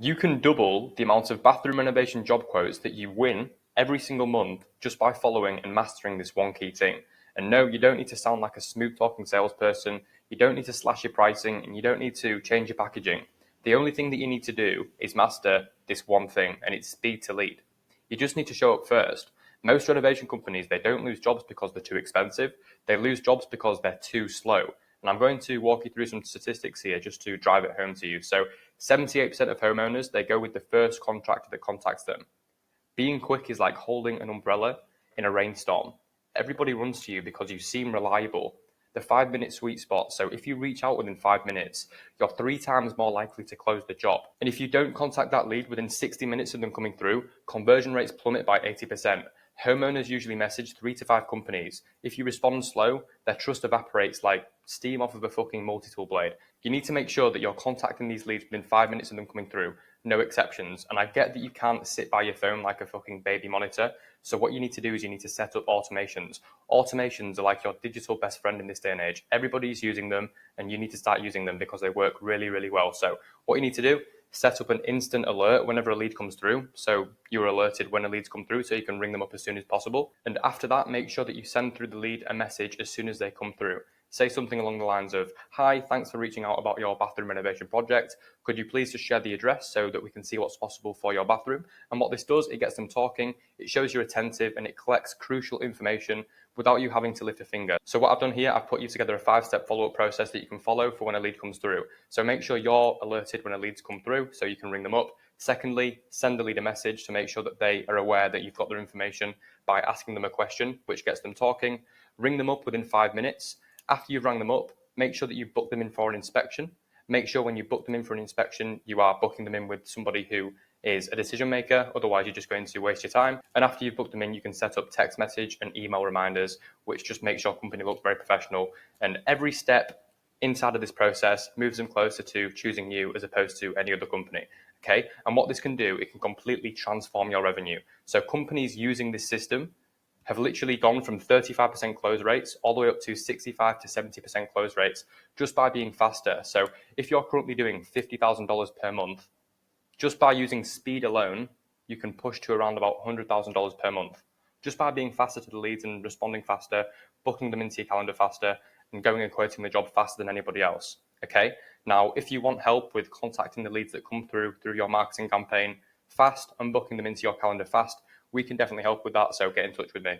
You can double the amount of bathroom renovation job quotes that you win every single month just by following and mastering this one key thing. And no, you don't need to sound like a smooth talking salesperson, you don't need to slash your pricing, and you don't need to change your packaging. The only thing that you need to do is master this one thing, and it's speed to lead. You just need to show up first. Most renovation companies, they don't lose jobs because they're too expensive, they lose jobs because they're too slow. And I'm going to walk you through some statistics here just to drive it home to you. So 78% of homeowners, they go with the first contractor that contacts them. Being quick is like holding an umbrella in a rainstorm. Everybody runs to you because you seem reliable. The 5 minute sweet spot. So if you reach out within 5 minutes, you're 3 times more likely to close the job. And if you don't contact that lead within 60 minutes of them coming through, conversion rates plummet by 80%. Homeowners usually message 3 to 5 companies. If you respond slow, their trust evaporates like steam off of a fucking multi-tool blade. You need to make sure that you're contacting these leads within 5 minutes of them coming through. No exceptions. And I get that you can't sit by your phone like a fucking baby monitor. So what you need to do is you need to set up automations. Automations are like your digital best friend in this day and age. Everybody's using them and you need to start using them because they work really, really well. So what you need to do, set up an instant alert whenever a lead comes through. So you're alerted when a lead's come through so you can ring them up as soon as possible. And after that, make sure that you send through the lead a message as soon as they come through. Say something along the lines of, "Hi, thanks for reaching out about your bathroom renovation project. Could you please just share the address so that we can see what's possible for your bathroom?" And what this does, it gets them talking, it shows you're attentive, and it collects crucial information without you having to lift a finger. So what I've done here, I've put you together a 5-step follow-up process that you can follow for when a lead comes through. So make sure you're alerted when a lead's come through so you can ring them up. Secondly, send the lead a message to make sure that they are aware that you've got their information by asking them a question, which gets them talking. Ring them up within 5 minutes. After you've rang them up, make sure that you book them in for an inspection. Make sure when you book them in for an inspection, you are booking them in with somebody who is a decision maker. Otherwise, you're just going to waste your time. And after you've booked them in, you can set up text message and email reminders, which just makes your company look very professional. And every step inside of this process moves them closer to choosing you as opposed to any other company. Okay. And what this can do, it can completely transform your revenue. So companies using this system have literally gone from 35% close rates all the way up to 65 to 70% close rates just by being faster. So if you're currently doing $50,000 per month, just by using speed alone, you can push to around about $100,000 per month. Just by being faster to the leads and responding faster, booking them into your calendar faster, and going and quoting the job faster than anybody else. Okay. Now, if you want help with contacting the leads that come through your marketing campaign fast and booking them into your calendar fast, we can definitely help with that. So get in touch with me.